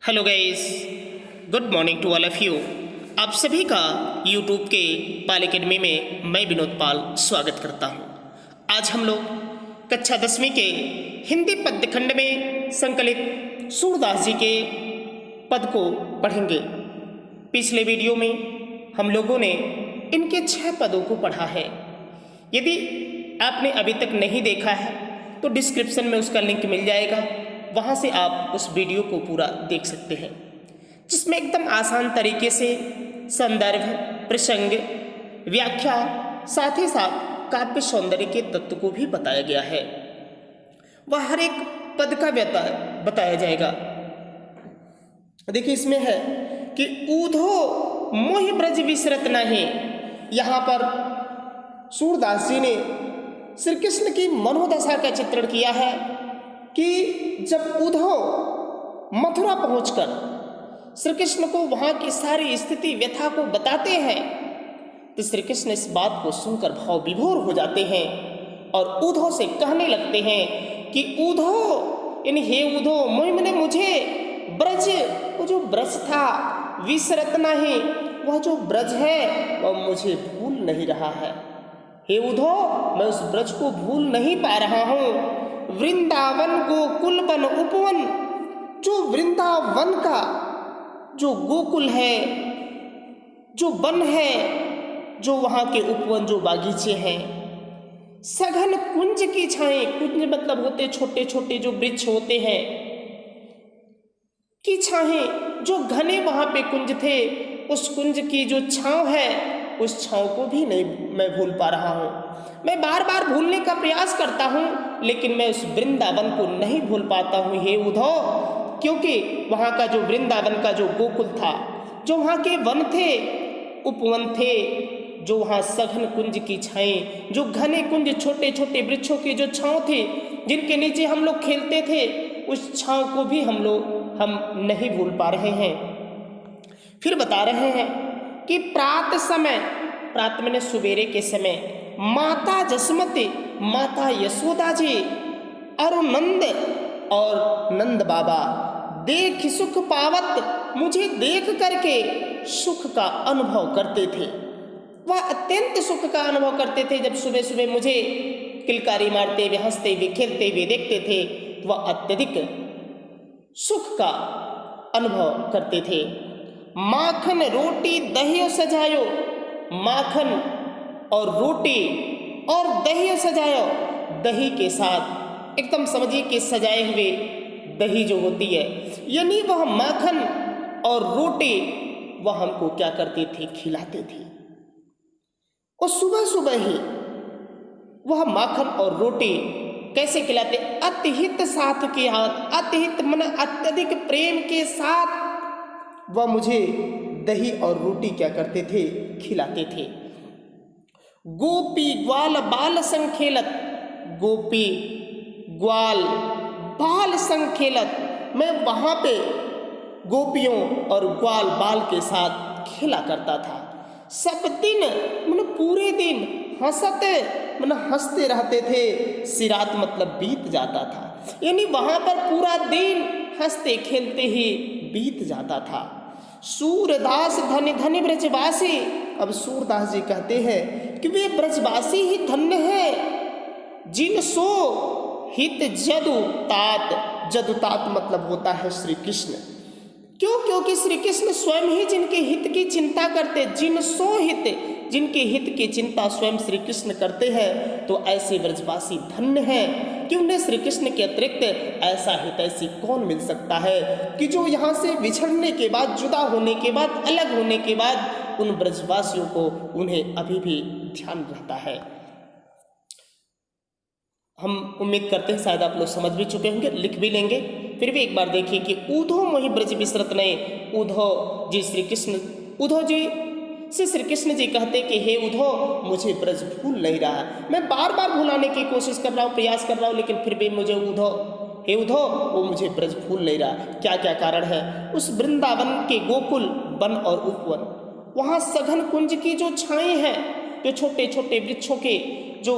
Hello guys, good morning to all of you. आप सभी का यूट्यूब के पाल एकेडमी में मैं विनोद पाल स्वागत करता हूं। आज हम लोग कक्षा 10वीं के हिंदी पद्य खंड में संकलित सूरदास जी के पद को पढ़ेंगे। पिछले वीडियो में हम लोगों ने इनके 6 पदों को पढ़ा है। यदि आपने अभी तक नहीं देखा है तो डिस्क्रिप्शन में उसका लिंक मिल जाएगा, वहाँ से आप उस वीडियो को पूरा देख सकते हैं, जिसमें एकदम आसान तरीके से संदर्भ, प्रसंग, व्याख्या, साथ ही साथ काव्य सौंदर्य के तत्व को भी बताया गया है। वह हर एक पद का बताया जाएगा। देखिए, इसमें है कि ऊधो मोहि ब्रज विसरत नहीं। यहाँ पर सूरदास जी ने श्री कृष्ण की मनोदशा का चित्रण किया है कि जब उद्धव मथुरा पहुंचकर श्री कृष्ण को वहां की सारी स्थिति व्यथा को बताते हैं तो श्री कृष्ण इस बात को सुनकर भाव विभोर हो जाते हैं और उद्धव से कहने लगते हैं कि उद्धव, यानी हे उद्धव, मैंने मुझे ब्रज, वो जो ब्रज था, विसरत नहीं, वह जो ब्रज है वह मुझे भूल नहीं रहा है। हे उद्धव, मैं उस ब्रज को भूल नहीं पा रहा हूँ। वृंदावन गोकुल वन उपवन, जो वृंदावन का जो गोकुल है, जो वन है, जो वहाँ के उपवन, जो बागीचे हैं, सघन कुंज की छाएं, कुंज मतलब होते छोटे छोटे जो वृक्ष होते हैं, की छाएं, जो घने वहाँ पे कुंज थे, उस कुंज की जो छांव है, उस छांव को भी नहीं मैं भूल पा रहा हूँ। मैं बार बार भूलने का प्रयास करता हूँ, लेकिन मैं उस वृंदावन को नहीं भूल पाता हूँ हे उद्धव, क्योंकि वहाँ का जो वृंदावन का जो गोकुल था, जो वहाँ के वन थे, उपवन थे, जो वहाँ सघन कुंज की छाएं, जो घने कुंज, छोटे छोटे वृक्षों के जो छांव थे, जिनके नीचे हम लोग खेलते थे, उस छांव को भी हम नहीं भूल पा रहे हैं। फिर बता रहे हैं कि प्रात समय, प्रात मैंने सवेरे के समय, माता जसमती, माता यशोदा जी और नंद और नंद बाबा देख सुख पावत, मुझे देख करके सुख का अनुभव करते थे। वह अत्यंत सुख का अनुभव करते थे। जब सुबह सुबह मुझे किलकारी मारते हुए, हंसते हुए, खेलते हुए देखते थे तो वह अत्यधिक सुख का अनुभव करते थे। माखन रोटी दही सजायो, माखन और रोटी और दही सजायो, दही के साथ एकदम समझिए कि सजाए हुए दही जो होती है, यानी वह माखन और रोटी वह हमको क्या करते थे, खिलाते थे। और सुबह सुबह ही वह माखन और रोटी कैसे खिलाते, अतिहित साथ के हाथ, अतिहित मन अत्यधिक प्रेम के साथ वह मुझे दही और रोटी क्या करते थे, खिलाते थे। गोपी ग्वाल बाल संग खेलत, गोपी ग्वाल बाल संग खेलत, मैं वहाँ पे गोपियों और ग्वाल बाल के साथ खेला करता था। सब दिन मतलब पूरे दिन हंसते मतलब हंसते रहते थे। सिरात मतलब बीत जाता था, यानी वहाँ पर पूरा दिन हंसते खेलते ही बीत जाता था। सूरदास धन्य धन्य ब्रजवासी, अब सूरदास जी कहते हैं कि वे ब्रजवासी ही धन्य हैं जिन सो हित जदु तात, जदु तात मतलब होता है श्री कृष्ण। क्यों? क्योंकि श्री कृष्ण स्वयं ही जिनके हित की चिंता करते, जिन सो हित, जिनके हित की चिंता स्वयं श्री कृष्ण करते हैं, तो ऐसे ब्रजवासी धन्य हैं कि उन्हें श्री कृष्ण के अतिरिक्त ऐसा हितैषी कौन मिल सकता है कि जो यहाँ से बिछड़ने के बाद, जुदा होने के बाद, अलग होने के बाद उन ब्रजवासियों को उन्हें अभी भी ध्यान रहता है। हम उम्मीद करते हैं शायद आप लोग समझ भी चुके होंगे, लिख भी लेंगे। फिर भी एक बार देखिए कि उद्धव मोहि ब्रज विसरत नहीं। उद्धव जी श्री कृष्ण, उद्धव जी से श्री कृष्ण जी कहते कि हे उद्धव, मुझे ब्रज भूल नहीं रहा। मैं बार बार भुलाने की कोशिश कर रहा हूँ, प्रयास कर रहा हूँ, लेकिन फिर भी मुझे उद्धव, हे उद्धव, वो मुझे ब्रज भूल नहीं रहा। क्या क्या कारण है? उस वृंदावन के गोकुल, वन और उपवन, वहाँ सघन कुंज की जो छाएं हैं, जो छोटे छोटे वृक्षों के जो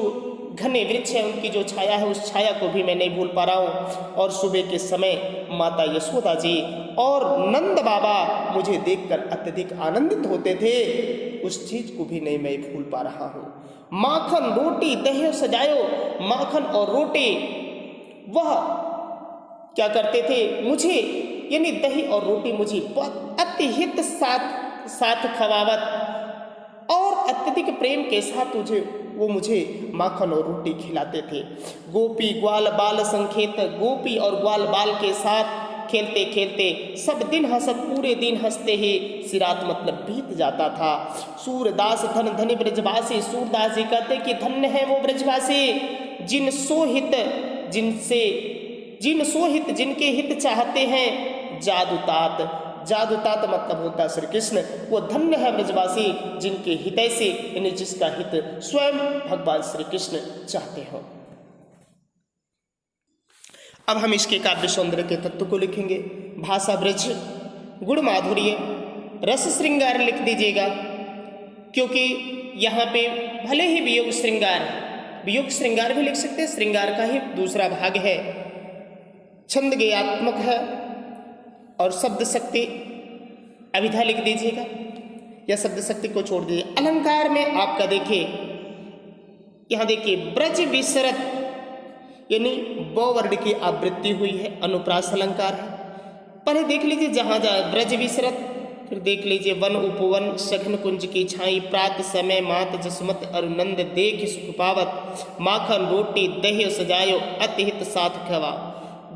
घने वृक्ष है उनकी जो छाया है उस छाया को भी मैं नहीं भूल पा रहा हूँ। और सुबह के समय माता यशोदा जी और नंद बाबा मुझे देखकर अत्यधिक आनंदित होते थे, उस चीज को भी नहीं मैं भूल पा रहा हूँ। माखन रोटी दही सजायो, माखन और रोटी वह क्या करते थे, मुझे यानी दही और रोटी मुझे बहुत अतिहित साथ खवावत और अत्यधिक प्रेम के साथ वो मुझे माखन और रोटी खिलाते थे। गोपी ग्वाल बाल संखेत, गोपी और ग्वाल बाल के साथ खेलते खेलते सब दिन हंसत, पूरे दिन हंसते ही सिरात मतलब बीत जाता था। सूरदास धन धनी ब्रजवासी, सूरदास जी कहते कि धन्य है वो ब्रजवासी जिन सोहित जिनके हित चाहते हैं जादूतात। जादूतात मतलब होता है श्री कृष्ण। वो धन्य है ब्रजवासी जिनके हितय से, यानी जिसका हित स्वयं भगवान श्री कृष्ण चाहते हो। अब हम इसके काव्य सौंदर्य के तत्व को लिखेंगे। भाषा ब्रज, गुण माधुर्य, रस श्रृंगार लिख दीजिएगा, क्योंकि यहाँ पे भले ही वियोग श्रृंगार है, वियोग श्रृंगार भी लिख सकते हैं, श्रृंगार का ही दूसरा भाग है। छंद गेयात्मक है और शब्द शक्ति अभिधा लिख दीजिएगा या शब्द शक्ति को छोड़ दीजिए। अलंकार में आपका देखिए, यहाँ देखिए ब्रज विसरत यानी ब वर्ण की आवृत्ति हुई है, अनुप्रास अलंकार है। पहले देख लीजिए जहाँ जहाँ ब्रज विसरत, फिर देख लीजिए वन उपवन सघन कुंज की छाई, प्रात समय मात जसमत अरुनंद देख सुख पावत, माखन रोटी दही सजायो अतिहित साथ खवा।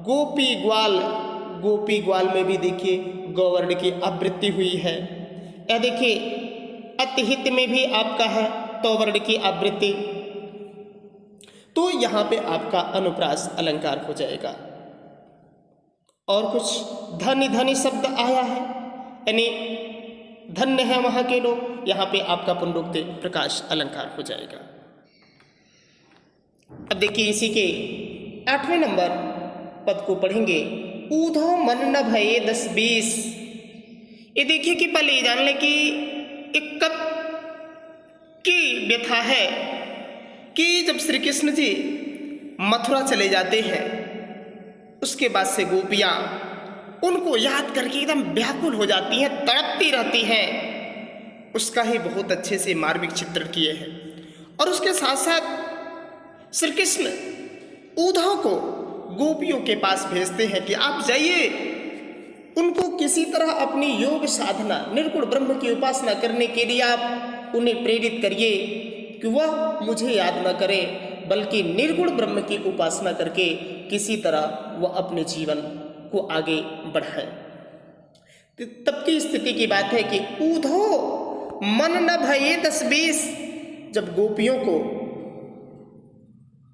गोपी ग्वाल, गोपी ग्वाल में भी देखिए गौवर्ण की आवृत्ति हुई है। यह देखिए अतिहित में भी आपका है तौवर्ण की आवृत्ति, तो यहाँ पे आपका अनुप्रास अलंकार हो जाएगा। और कुछ धनी धनी शब्द आया है, यानी धन्य है वहाँ के लोग, यहाँ पे आपका पुनरुक्ति प्रकाश अलंकार हो जाएगा। अब देखिए इसी के 8वें नंबर पद को पढ़ेंगे। ऊधो मन न भये 10-20। ये देखिए कि पहले जान ले कि एक कब की व्यथा है कि जब श्री कृष्ण जी मथुरा चले जाते हैं, उसके बाद से गोपियाँ उनको याद करके एकदम व्याकुल हो जाती हैं, तड़पती रहती हैं। उसका ही बहुत अच्छे से मार्मिक चित्रण किए हैं। और उसके साथ साथ श्री कृष्ण उद्धव को गोपियों के पास भेजते हैं कि आप जाइए, उनको किसी तरह अपनी योग साधना निर्गुण ब्रह्म की उपासना करने के लिए आप उन्हें प्रेरित करिए कि वह मुझे याद न करें, बल्कि निर्गुण ब्रह्म की उपासना करके किसी तरह वह अपने जीवन को आगे बढ़ाएं। तब की स्थिति की बात है कि ऊधो मन न भये 10-20। जब गोपियों को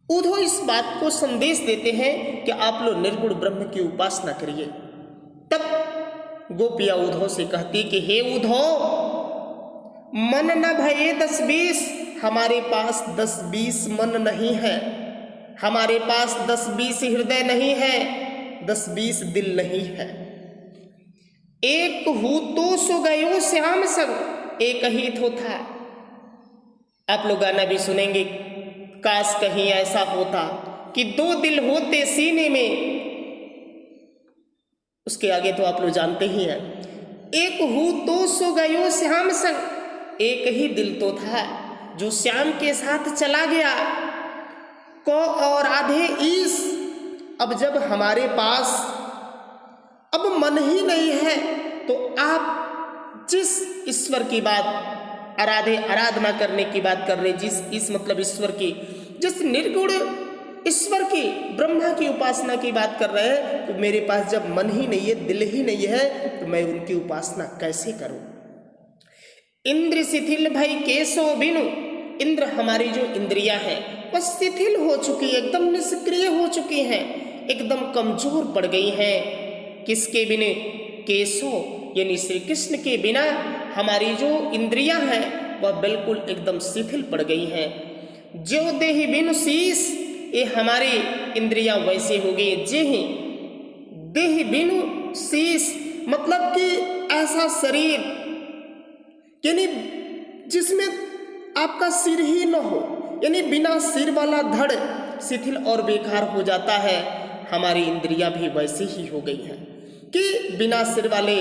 उद्धव इस बात को संदेश देते हैं कि आप लोग निर्गुण ब्रह्म की उपासना करिए, तब गोपियाँ उद्धव से कहती कि हे उद्धव, मन न भये 10-20, हमारे पास 10-20 मन नहीं है, हमारे पास 10-20 हृदय नहीं है, 10-20 दिल नहीं है। एक हूँ तो सो गयो श्याम संग, एक ही तो था। आप लोग गाना भी सुनेंगे, काश कहीं ऐसा होता कि 2 दिल होते सीने में। उसके आगे तो आप लोग जानते ही हैं। एक हूँ तो सो गयो श्याम संग, एक ही दिल तो था जो श्याम के साथ चला गया। को और आधे ईस, अब जब हमारे पास अब मन ही नहीं है, तो आप जिस ईश्वर की बात आराधना करने की बात कर रहे, इस मतलब ईश्वर की, जिस निर्गुण ईश्वर की ब्रह्मा की उपासना की बात कर रहे हैं, तो मेरे पास जब मन ही नहीं है, दिल ही नहीं है, तो मैं उनकी उपासना कैसे करूं। इंद्र शिथिल भई केशो बिनु, इंद्र हमारी जो इंद्रियां हैं वह शिथिल हो चुकी है, एकदम निष्क्रिय हो चुकी हैं, एकदम कमजोर पड़ गई हैं। किसके बिना? केशो यानी श्री कृष्ण के बिना हमारी जो इंद्रियां हैं वह बिल्कुल एकदम शिथिल पड़ गई हैं। जो देहि बिनु शीस, ये हमारी इंद्रियां वैसे हो गई जे ही देहि बिनु शीस, मतलब कि ऐसा शरीर यानी जिसमें आपका सिर ही न हो, यानी बिना सिर वाला धड़ शिथिल और बेकार हो जाता है। हमारी इंद्रियां भी वैसी ही हो गई हैं कि बिना सिर वाले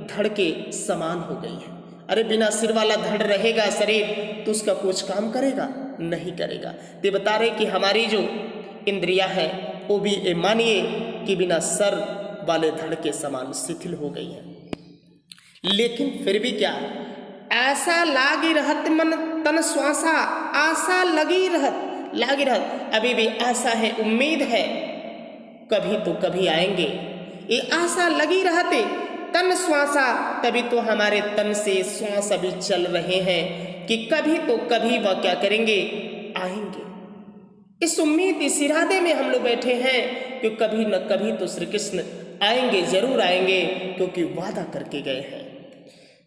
धड़ के समान हो गई है। अरे बिना सिर वाला धड़ रहेगा शरीर तो उसका कुछ काम करेगा नहीं करेगा। ते बता रहे कि हमारी जो इंद्रियां हैं वो भी ये मानिए कि बिना सर वाले धड़ के समान शिथिल हो गई है। लेकिन फिर भी क्या, ऐसा लागी रहत मन तन श्वासा, आशा लगी रहत, अभी भी आशा है, उम्मीद है, कभी तो कभी आएंगे। ये आशा लगी रहते तन श्वासा, तभी तो हमारे तन से श्वास अभी चल रहे हैं कि कभी तो कभी वह क्या करेंगे, आएंगे। इस उम्मीद, इस इरादे में हम लोग बैठे हैं कि कभी न कभी तो श्री कृष्ण आएंगे, जरूर आएंगे, क्योंकि वादा करके गए हैं।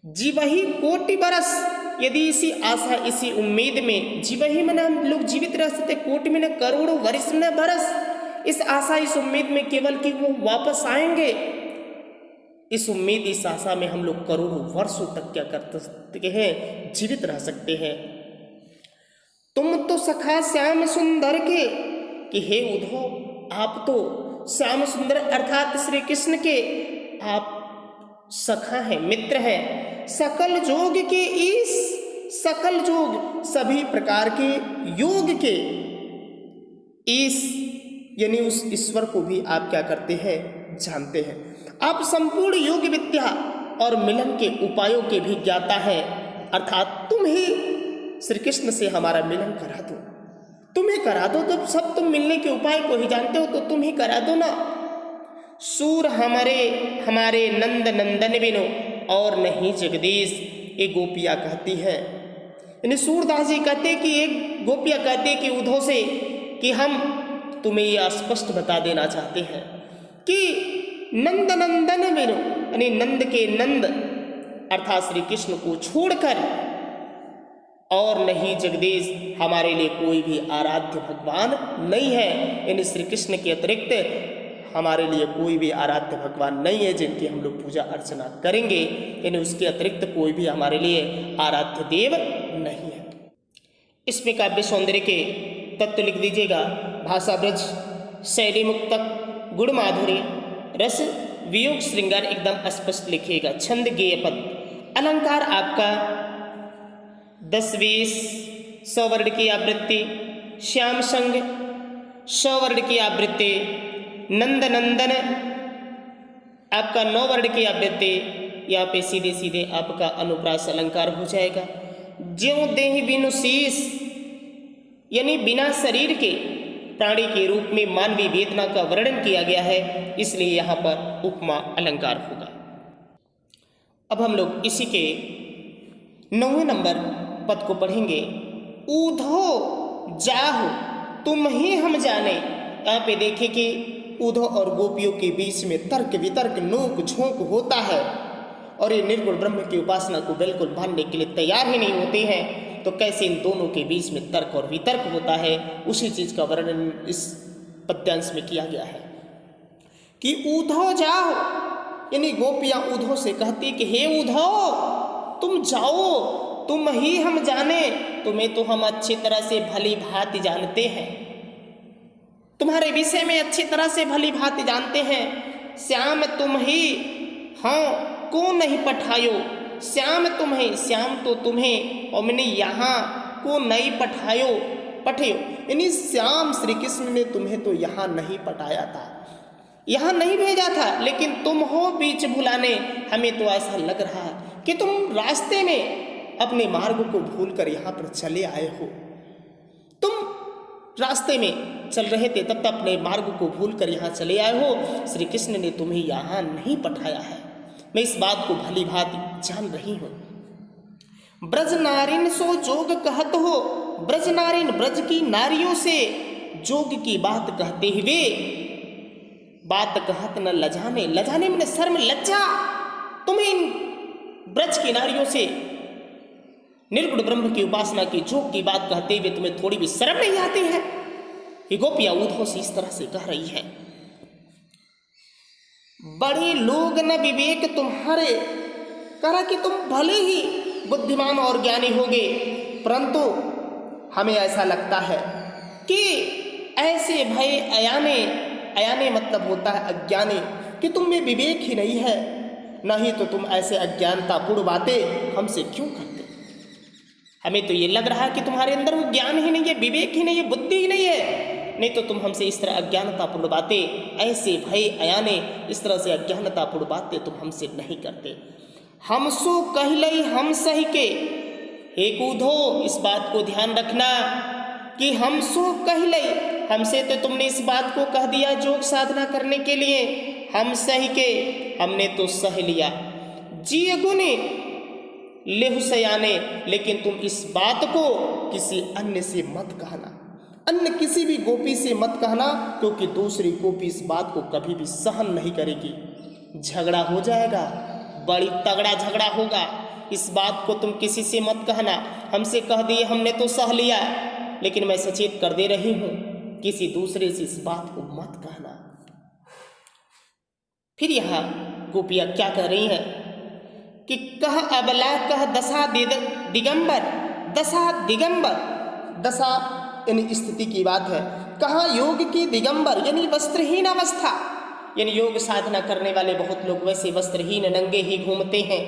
जीवही कोटि बरस, यदि इसी आशा इसी उम्मीद में जीवही में हम लोग जीवित रह सकते, कोटि में न करोड़ों वर्ष में न बरस, इस आशा इस उम्मीद में केवल कि वो वापस आएंगे, इस उम्मीद इस आशा में हम लोग करोड़ों वर्षों तक क्या कर सकते हैं, जीवित रह सकते हैं। तुम तो सखा श्याम सुंदर के, कि हे उद्धव आप तो श्याम सुंदर अर्थात श्री कृष्ण के आप सखा हैं, मित्र हैं। सकल जोग के ईश, सकल जोग सभी प्रकार के योग के ईश, यानी उस ईश्वर को भी आप क्या करते हैं, जानते हैं। आप संपूर्ण योग विद्या और मिलन के उपायों के भी ज्ञाता हैं, अर्थात तुम ही श्री कृष्ण से हमारा मिलन करा दो, तुम ही करा दो। तो सब तुम मिलने के उपाय को ही जानते हो तो तुम ही करा दो ना। सूर हमारे नंद नंदन बिनो और नहीं जगदीश, ये गोपियाँ कहती हैं। यानी सूरदास जी कहते कि एक गोपियाँ कहते कि उद्धव से कि हम तुम्हें ये स्पष्ट बता देना चाहते हैं कि नंद नंदन बिनो, यानी नंद के नंद अर्थात श्री कृष्ण को छोड़कर और नहीं जगदीश, हमारे लिए कोई भी आराध्य भगवान नहीं है। यानी श्री कृष्ण के अतिरिक्त हमारे लिए कोई भी आराध्य भगवान नहीं है जिनकी हम लोग पूजा अर्चना करेंगे, यानी उसके अतिरिक्त कोई भी हमारे लिए आराध्य देव नहीं है। इसमें काव्य सौंदर्य के तत्व लिख दीजिएगा। भाषा ब्रज, शैली मुक्तक, गुण माधुर्य, रस वियोग श्रृंगार एकदम स्पष्ट लिखिएगा। छंद गेय पद, अलंकार आपका 10-20 100 वर्ण की आवृत्ति, श्याम संग 100 वर्ण की आवृत्ति, नंद नंदन आपका 9 वर्ण की आवृत्ति। यहाँ पे सीधे सीधे आपका अनुप्रास अलंकार हो जाएगा। ज्यों देहि बिनु शीस, यानी बिना शरीर के प्राणी के रूप में मानवीय वेदना का वर्णन किया गया है, इसलिए यहाँ पर उपमा अलंकार होगा। अब हम लोग इसी के 9वें नंबर पद को पढ़ेंगे। उद्धव जाहु तुम ही हम जाने। यहाँ पे देखें कि उद्धव और गोपियों के बीच में तर्क वितर्क नोक झोंक होता है और ये निर्गुण ब्रह्म की उपासना को बिल्कुल मानने के लिए तैयार ही नहीं होते हैं। तो कैसे इन दोनों के बीच में तर्क और वितर्क होता है, उसी चीज का वर्णन इस पद्यांश में किया गया है कि उद्धव जाओ, यानी गोपियां उद्धव से कहती कि हे उद्धव तुम जाओ, तुम ही हम जाने, तुम्हें तो हम अच्छी तरह से भली भांति जानते हैं, तुम्हारे विषय में अच्छी तरह से भली भांति जानते हैं। श्याम तुम ही हाँ को नहीं पठायो, श्याम तुम ही, श्याम तो तुम्हें और मैंने यहाँ को नहीं पठायो, यानी श्याम श्री कृष्ण ने तुम्हें तो यहाँ नहीं पटाया था, यहाँ नहीं भेजा था, लेकिन तुम हो बीच भुलाने। हमें तो ऐसा लग रहा है कि तुम रास्ते में अपने मार्ग को भूलकर यहाँ पर चले आए हो। तुम रास्ते में चल रहे थे तब तक अपने मार्ग को भूलकर यहाँ चले आए हो। श्री कृष्ण ने तुम्हें यहाँ नहीं पठाया है, मैं इस बात को भली भांति जान रही हूँ। ब्रज नारिन सो जोग कहत हो, ब्रज नारिन ब्रज की नारियों से जोग की बात कहते हुए, बात कहत न लजाने, लजाने में शर्म लज्जा, तुम्हें इन ब्रज की नारियों से निर्गुण ब्रह्म की उपासना की जोग की बात कहते हुए तुम्हें थोड़ी भी शर्म नहीं आती है। ये गोपियां उद्धव से इस तरह से कह रही है। बड़े लोग न विवेक तुम्हारे, कहा कि तुम भले ही बुद्धिमान और ज्ञानी होगे, परंतु हमें ऐसा लगता है कि ऐसे भय अयाने मतलब होता है अज्ञानी, कि तुम में विवेक ही नहीं है, नहीं तो तुम ऐसे अज्ञानतापूर्ण बातें हमसे क्यों करते। हमें तो ये लग रहा है कि तुम्हारे अंदर वो ज्ञान ही नहीं है, विवेक ही नहीं है, बुद्धि ही नहीं है, नहीं तो तुम हमसे इस तरह अज्ञानतापूर्ण बातें, ऐसे भय अयाने इस तरह से अज्ञानतापूर्ण बातें तुम हमसे नहीं करते। हमसो कहलई हम सही के, हे कूधो इस बात को ध्यान रखना कि हमसो कहलई, हमसे तो तुमने इस बात को कह दिया योग साधना करने के लिए, हम सही के हमने तो सह लिया, जिय गुने लेहु सयाने, लेकिन तुम इस बात को किसी अन्य से मत कहना, अन्य किसी भी गोपी से मत कहना, क्योंकि दूसरी गोपी इस बात को कभी भी सहन नहीं करेगी, झगड़ा हो जाएगा, बड़ी तगड़ा झगड़ा होगा। इस बात को तुम किसी से मत कहना, हमसे कह दिए हमने तो सह लिया, लेकिन मैं सचेत कर दे रही हूं किसी दूसरे से इस बात को मत कहना। फिर यहां गोपियां क्या कह रही हैं कि कह अबला कह दशा दिगंबर, दशा दिगंबर, दशा यानी स्थिति की बात है, कहा योग की दिगंबर यानी वस्त्रहीन अवस्था, यानी योग साधना करने वाले बहुत लोग वैसे वस्त्रहीन नंगे ही घूमते हैं,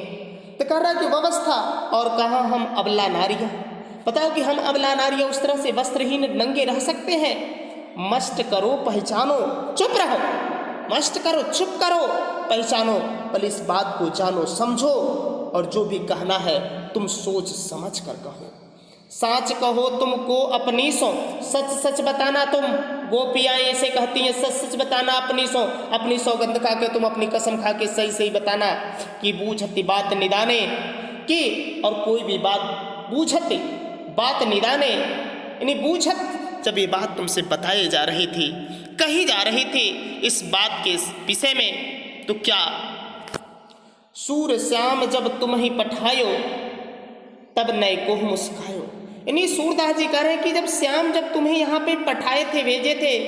तो कह रहा है कि व्यवस्था, और कहा हम अबला नारियां, बताओ कि हम अबला नारियां उस तरह से वस्त्रहीन नंगे रह सकते हैं। मस्त करो पहचानो, चुप रहो, मस्त करो चुप करो पहचानो, पर इस बात को जानो समझो, और जो भी कहना है तुम सोच समझ कर कहो। साच कहो तुमको अपनी सो, सच सच बताना, तुम गोपियां ऐसे कहती हैं सच सच बताना अपनी सो, अपनी सौगंध खा के तुम अपनी कसम खा के सही सही बताना, कि बूझती बात निदाने की, और कोई भी बात बूझती बात निदाने, यानी बूझत जब ये बात तुमसे बताई जा रही थी, कही जा रही थी इस बात के विषय में, तो क्या सूर श्याम जब तुम ही पठायो तब नए को मुस्कायो, यानी सूरदास जी कह रहे हैं कि जब श्याम जब तुम्हें यहाँ पे पठाए थे, भेजे थे,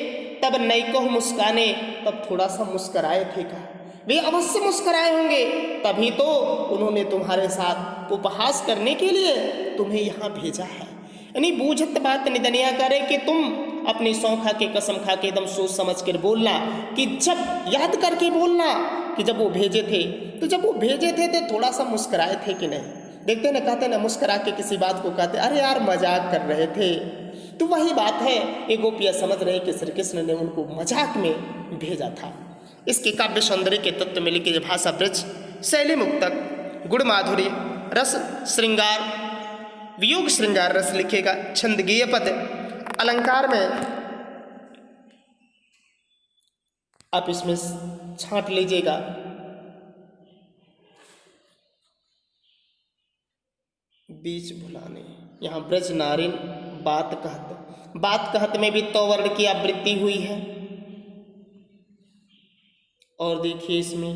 तब नई को मुस्काने, तब थोड़ा सा मुस्कराए थे का, वे अवश्य मुस्कराए होंगे, तभी तो उन्होंने तुम्हारे साथ उपहास करने के लिए तुम्हें यहाँ भेजा है। यानी बूझत बात निदनिया करे कि तुम अपनी सौं खा के कसम खा के एकदम सोच समझ कर बोलना, कि जब याद करके बोलना कि जब वो भेजे थे, तो जब वो भेजे थे तो थोड़ा सा मुस्कराए थे कि नहीं। देखते ना, कहते ना मुस्करा के किसी बात को कहते अरे यार मजाक कर रहे थे, तो वही बात है, ये गोपियाँ समझ रहे कि श्री कृष्ण ने उनको मजाक में भेजा था। इसके काव्य सौंदर्य के तत्व में लिखे भाषा ब्रज, शैली मुक्तक, गुण माधुर्य, रस श्रृंगार, वियोग श्रृंगार रस लिखेगा, छंद गेय पद, अलंकार में आप इसमें छांट लीजिएगा। बीच भुलाने, यहाँ ब्रज नारिन बात कहत, बात कहत में भी तो वर्ण की आवृत्ति हुई है, और देखिए इसमें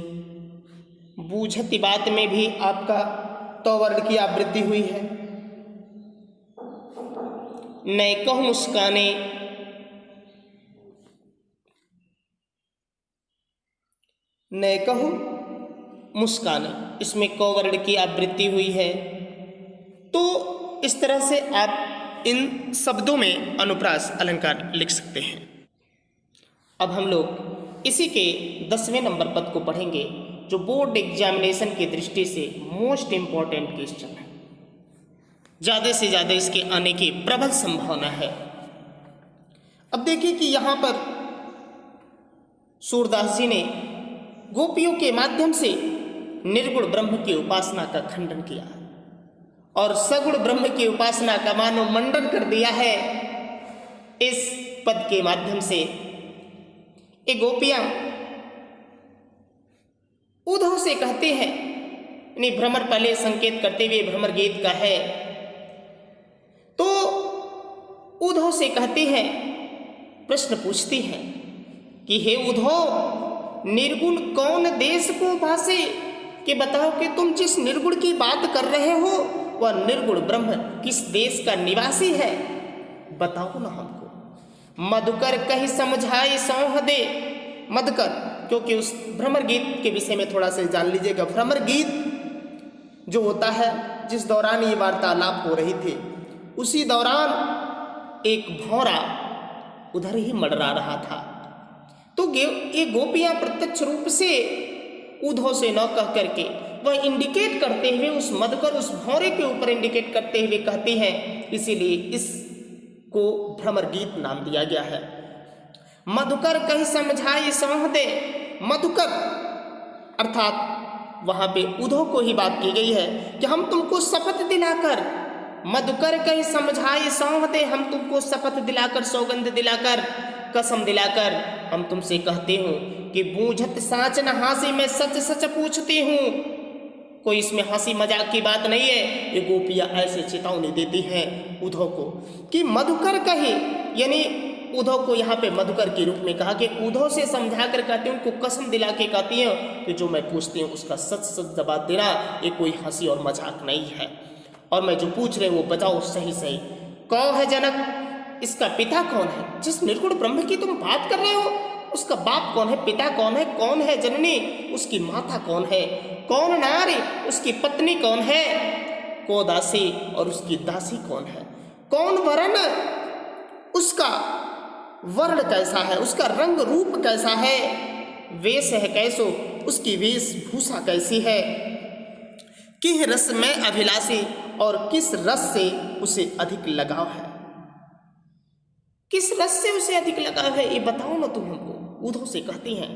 बूझती बात में भी आपका तो वर्ण की आवृत्ति हुई है। नए कहूँ मुस्काने, नए कहूँ मुस्काने, इसमें क वर्ण की आवृत्ति हुई है। तो इस तरह से आप इन शब्दों में अनुप्रास अलंकार लिख सकते हैं। अब हम लोग इसी के 10वें नंबर पद को पढ़ेंगे, जो बोर्ड एग्जामिनेशन की दृष्टि से मोस्ट इंपॉर्टेंट क्वेश्चन है, ज़्यादा से ज़्यादा इसके आने की प्रबल संभावना है। अब देखिए कि यहाँ पर सूरदास जी ने गोपियों के माध्यम से निर्गुण ब्रह्म की उपासना का खंडन किया और सगुण ब्रह्म की उपासना का मानो मंडन कर दिया है। इस पद के माध्यम से ये गोपियां उद्धव से कहते हैं, यानी भ्रमर पहले संकेत करते हुए भ्रमर गीत का है, तो उद्धव से कहते हैं, प्रश्न पूछती हैं कि हे उद्धव, निर्गुण कौन देश को भासे, कि बताओ कि तुम जिस निर्गुण की बात कर रहे हो वह निर्गुण ब्रह्म किस देश का निवासी है, बताओ ना हमको। मधुकर कहीं समझाए सौह दे, मधुकर, क्योंकि उस भ्रमर गीत के विषय में थोड़ा सा जान लीजिएगा। भ्रमर गीत जो होता है, जिस दौरान ये वार्तालाप हो रही थी, उसी दौरान एक भौरा उधर ही मंडरा रहा था। तो ये गोपियां प्रत्यक्ष रूप से ऊधो से न कह करके वह इंडिकेट करते हुए उस मधुकर उस भौरे के ऊपर इंडिकेट करते हुए कहती हैं, इसीलिए इसको भ्रमर गीत नाम दिया गया है। मधुकर कहीं समझाई समझ दे, मधुकर अर्थात वहां पे ऊधो को ही बात की गई है कि हम तुमको शपथ दिलाकर, मधुकर कहीं समझाई समझ दे, हम तुमको शपथ दिलाकर, सौगंध दिलाकर, कसम दिलाकर हम तुमसे कहते हूँ कि बूझत साच न हासी, मैं सच सच पूछती हूँ। कोई इसमें हंसी मजाक की बात नहीं है। ये गोपियां ऐसे चेतावनी देती हैं उद्धव को कि मधुकर कहे, यानी उद्धव को यहाँ पे मधुकर के रूप में कहा कि उद्धव से समझा कर कहती हूँ, उनको कसम दिला के कहती हैं कि जो मैं पूछती हूँ उसका सच सच जवाब देना, ये कोई हंसी और मजाक नहीं है। और मैं जो पूछ रहे वो बताओ सही सही। कौन है जनक, इसका पिता कौन है? जिस निर्गुण ब्रह्म की तुम बात कर रहे हो उसका बाप कौन है, पिता कौन है, कौन है जननी, उसकी माता कौन है, कौन नारी, उसकी पत्नी कौन है, को दासी और उसकी दासी कौन है, कौन वर्ण, उसका वर्ण कैसा है, उसका रंग रूप कैसा है, वेश है कैसो, उसकी वेशभूषा कैसी है, किस रस में अभिलाषी और किस रस से उसे अधिक लगाव है, किस रस से उसे अधिक लगाव है, ये बताओ ना तुम हमको। उद्धव से कहती हैं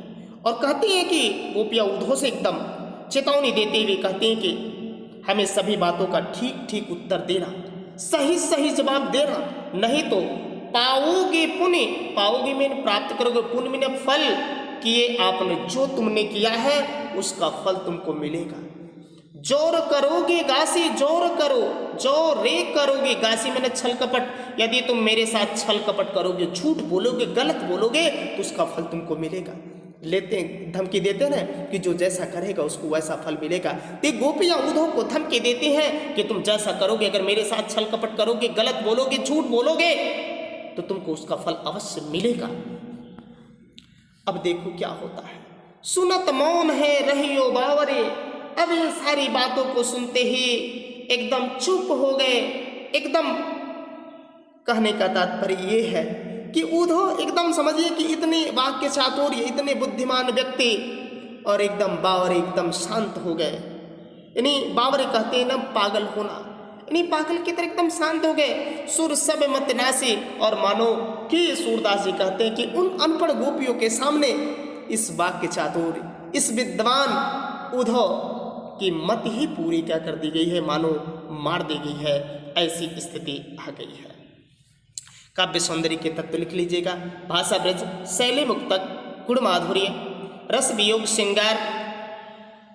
और कहती हैं कि गोपियां उद्धव से एकदम चेतावनी देते हुए कहती हैं कि हमें सभी बातों का ठीक ठीक उत्तर देना, सही सही जवाब देना, नहीं तो पाओगे पुण्य, पाओगे मैंने प्राप्त करोगे, पुण्य मैंने फल, किए आपने जो तुमने किया है उसका फल तुमको मिलेगा। जोर करोगे गासी, जोर करो, जोर रे करोगे गासी मैंने छल कपट, यदि तुम मेरे साथ छल कपट करोगे, झूठ बोलोगे, गलत बोलोगे तो उसका फल तुमको मिलेगा। लेते धमकी देते ना कि जो जैसा करेगा उसको वैसा फल मिलेगा। तो गोपियां उद्धव को धमकी देती हैं कि तुम जैसा करोगे, अगर मेरे साथ छल कपट करोगे, गलत बोलोगे, झूठ बोलोगे तो तुमको उसका फल अवश्य मिलेगा। अब देखो क्या होता है। सुनत मौन है रहियो बावरे, अब इन सारी बातों को सुनते ही एकदम चुप हो गए। एकदम कहने का तात्पर्य ये है कि उद्धव एकदम समझिए कि इतने वाक्य चातुर्य, इतने बुद्धिमान व्यक्ति और एकदम बावरे एकदम शांत हो गए। यानी बावरे कहते हैं ना पागल होना, यानी पागल की तरह एकदम शांत हो गए। सुर सब मत नासी, और मानो कि सूरदास जी कहते हैं कि उन अनपढ़ गोपियों के सामने इस वाक्य चातुर्य, इस विद्वान उद्धव की मत ही पूरी क्या कर दी गई है, मानो मार दी गई है। ऐसी स्थिति आ गई है। काव्य सौंदर्य के तत्व लिख लीजिएगा। भाषा ब्रज, शैली मुक्तक, गुण माधुर्य, रस वियोग, श्रृंगार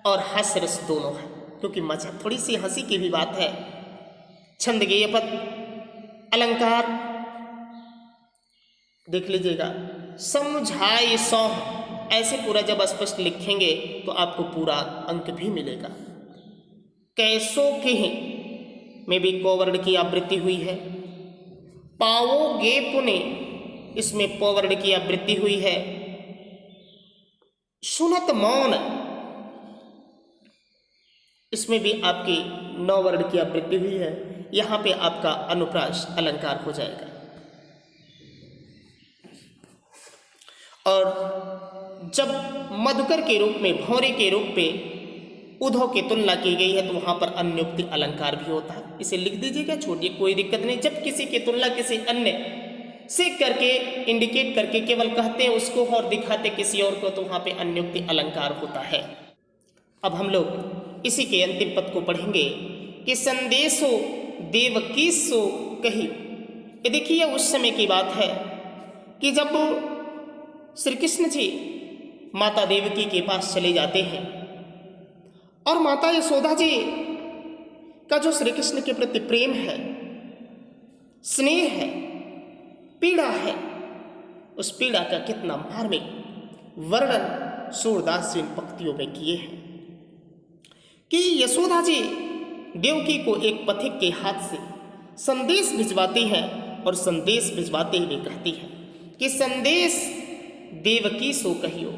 और हास्य रस दोनों है, क्योंकि मजा थोड़ी सी हंसी की भी बात है। छंद गेय पद, अलंकार देख लीजिएगा। समझाई सौ, ऐसे पूरा जब स्पष्ट लिखेंगे तो आपको पूरा अंक भी मिलेगा। कैसो के में भी कोवर्ण की आवृत्ति हुई है। पाओगे पुण्य, इसमें पवर्ण की आवृत्ति हुई है। सुनत मौन, इसमें भी आपकी 9 वर्ण की आवृत्ति हुई है। यहां पे आपका अनुप्रास अलंकार हो जाएगा। और जब मधुकर के रूप में, भौरे के रूप में उद्धव की तुलना की गई है तो वहां पर अन्योक्ति अलंकार भी होता है। इसे लिख दीजिएगा, छोड़िए, कोई दिक्कत नहीं। जब किसी की तुलना किसी अन्य से करके इंडिकेट करके केवल कहते हैं उसको और दिखाते किसी और को, तो वहां पे अन्योक्ति अलंकार होता है। अब हम लोग इसी के अंतिम पद को पढ़ेंगे कि संदेशो देवकी सो कही। ये देखिए उस समय की बात है कि जब श्री कृष्ण जी माता देवकी के पास चले जाते हैं और माता यशोदा जी का जो श्री कृष्ण के प्रति प्रेम है, स्नेह है, पीड़ा है, उस पीड़ा का कितना मार्मिक वर्णन सूरदास जी इन पंक्तियों में किए हैं कि यशोदा जी देवकी को एक पथिक के हाथ से संदेश भिजवाती हैं और संदेश भिजवाते हुए कहती है कि संदेश देवकी सो कहियो।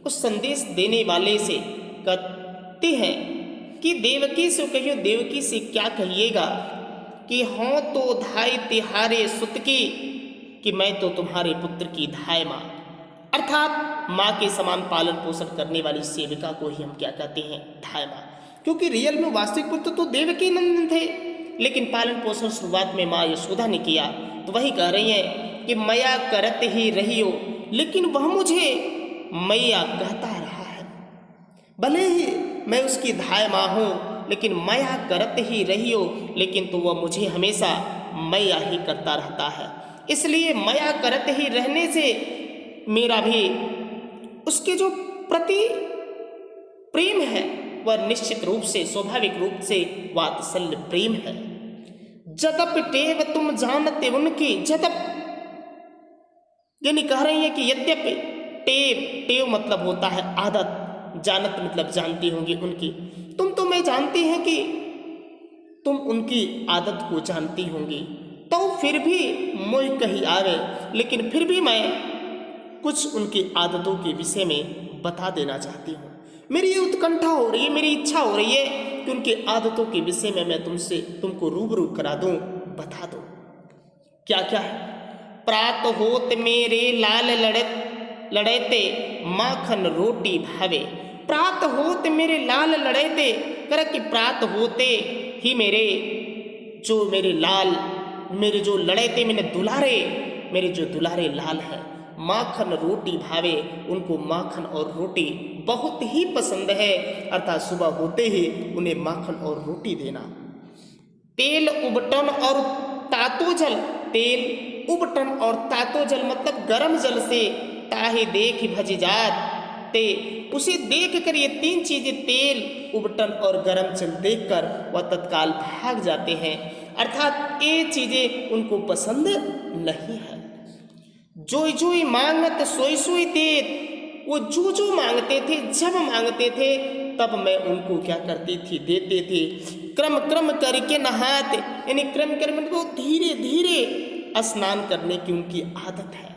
उस संदेश देने वाले से कहते हैं कि देवकी सो कहियो, देवकी से क्या कहिएगा कि हों तो धाय तिहारे सुत की, कि मैं तो तुम्हारे पुत्र की धाय माँ, अर्थात माँ के समान पालन पोषण करने वाली सेविका को ही हम क्या कहते हैं, धाय माँ। क्योंकि रियल में वास्तविक पुत्र तो देवकी नंदन थे, लेकिन पालन पोषण शुरुआत में माँ यशोदा ने किया। तो वही कह रही हैं कि मैया करत ही रही हो, लेकिन वह मुझे मैया कहता रहा है। भले ही मैं उसकी धाय माँ हूँ, लेकिन मैया करत ही रही हो, लेकिन तो वह मुझे हमेशा मैया ही करता रहता है। इसलिए मैया करत ही रहने से मेरा भी उसके जो प्रति प्रेम है वह निश्चित रूप से, स्वाभाविक रूप से वात्सल्य प्रेम है। जदप टेव तुम जानते उनकी, जदप यानी कह रही है कि यद्यपि टेव मतलब होता है आदत, जानत मतलब जानती होंगी उनकी, तुम तो मैं जानती हैं कि तुम उनकी आदत को जानती होंगी, तो फिर भी मोह कहीं आवे, लेकिन फिर भी मैं कुछ उनकी आदतों के विषय में बता देना चाहती हूँ। मेरी ये उत्कंठा हो रही है, मेरी इच्छा हो रही है कि उनकी आदतों के विषय में मैं तुमको रूबरू करा दूं, बता दो क्या क्या है। प्रात होत मेरे लाल लड़ेते माखन रोटी भावे, प्रात होत मेरे लाल लड़ेते, कर कि प्रात होते ही मेरे लाल, मेरे जो लड़ेते मेरे जो दुलारे लाल हैं, माखन रोटी भावे, उनको माखन और रोटी बहुत ही पसंद है, अर्थात सुबह होते ही उन्हें माखन और रोटी देना। तेल उबटन और तातो जल, तेल उबटन और तातो जल मतलब गर्म जल से, ताहे देख भज जात ते, उसे देख कर ये तीन चीजें, तेल उबटन और गर्म जल देखकर वह तत्काल भाग जाते हैं, अर्थात ये चीजें उनको पसंद नहीं है। जोई जोई मांगत सोई सोई देत, वो जो मांगते थे, जब मांगते थे तब मैं उनको क्या करती थी, देते थे। क्रम क्रम करके नहाते, यानी क्रम क्रम को धीरे धीरे स्नान करने की उनकी आदत है।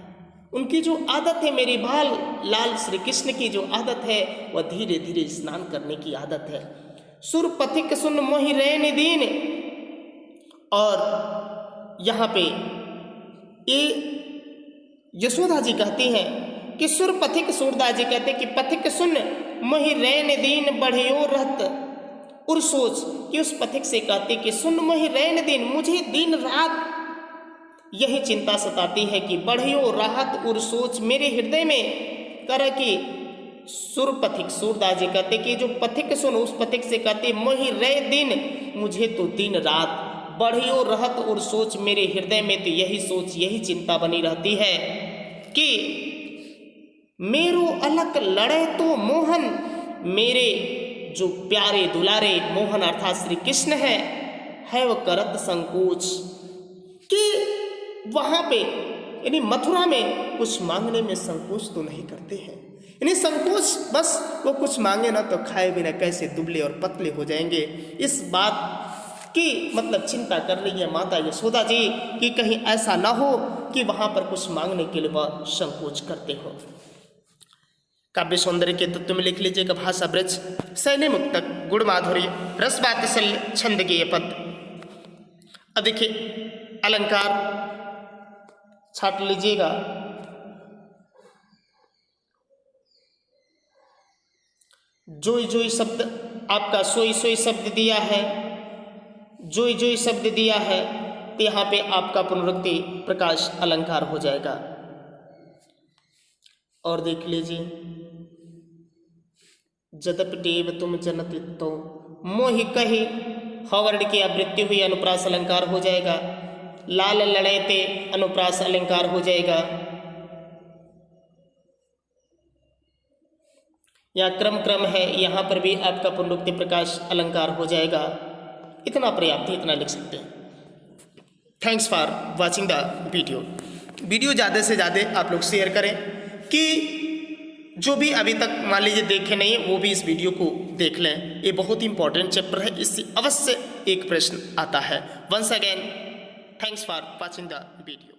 उनकी जो आदत है, मेरे बाल लाल श्री कृष्ण की जो आदत है वह धीरे धीरे स्नान करने की आदत है। सुर पथिक सुन मोहि रैन दीन, और यहाँ पे ये यशोदा जी कहती हैं कि सुर पथिक, सूरदास जी कहते हैं कि पथिक सुन मोहि रैन दीन बढ़ियो रहत उर सोच, कि उस पथिक से कहते कि सुन मोहि रैन दीन, मुझे दिन रात यही चिंता सताती है कि बढ़ियो राहत उर सोच मेरे हृदय में कर कि सुर पथिक, सूरदास जी कहते कि जो पथिक सुन, उस पथिक से कहते मोहि रे दिन, मुझे तो दिन रात बढ़ियो रहत और सोच, मेरे हृदय में तो यही सोच, यही चिंता बनी रहती है कि मेरो अलक लड़े तो मोहन, मेरे जो प्यारे दुलारे मोहन अर्थात श्री कृष्ण है वो करत संकोच, कि वहाँ पे यानी मथुरा में कुछ मांगने में संकोच तो नहीं करते हैं, यानी संकोच बस वो कुछ मांगे ना तो खाए बिना कैसे दुबले और पतले हो जाएंगे, इस बात की मतलब चिंता कर रही है माता यशोदा जी कि कहीं ऐसा ना हो कि वहाँ पर कुछ मांगने के लिए वह संकोच करते हो। काव्य सौंदर्य के तत्व में लिख लीजिएगा भाषा ब्रज, सैन्य मुक्तक, गुण माधुर्य, रस वात्सल्य, छंद गेय पद। अब देखिए अलंकार छाट लीजिएगा। जोई जोई शब्द आपका सोई सोई शब्द दिया है, जोई जोई शब्द दिया है, तो यहाँ पे आपका पुनरुक्ति प्रकाश अलंकार हो जाएगा। और देख लीजिए जदप टेव तुम जनतित्तो मोहि कही, हवर्ण की आवृत्ति हुई अनुप्रास अलंकार हो जाएगा। लाल लड़ेते अनुप्रास अलंकार हो जाएगा। या क्रम क्रम है, यहाँ पर भी आपका पुनरुक्ति प्रकाश अलंकार हो जाएगा। इतना पर्याप्त है, इतना लिख सकते हैं। Thanks for watching the video ज़्यादा से ज़्यादा आप लोग शेयर करें कि जो भी अभी तक मान लीजिए देखे नहीं वो भी इस वीडियो को देख लें। ये बहुत ही इंपॉर्टेंट चैप्टर है, इससे अवश्य एक प्रश्न आता है। Once again thanks for watching the video.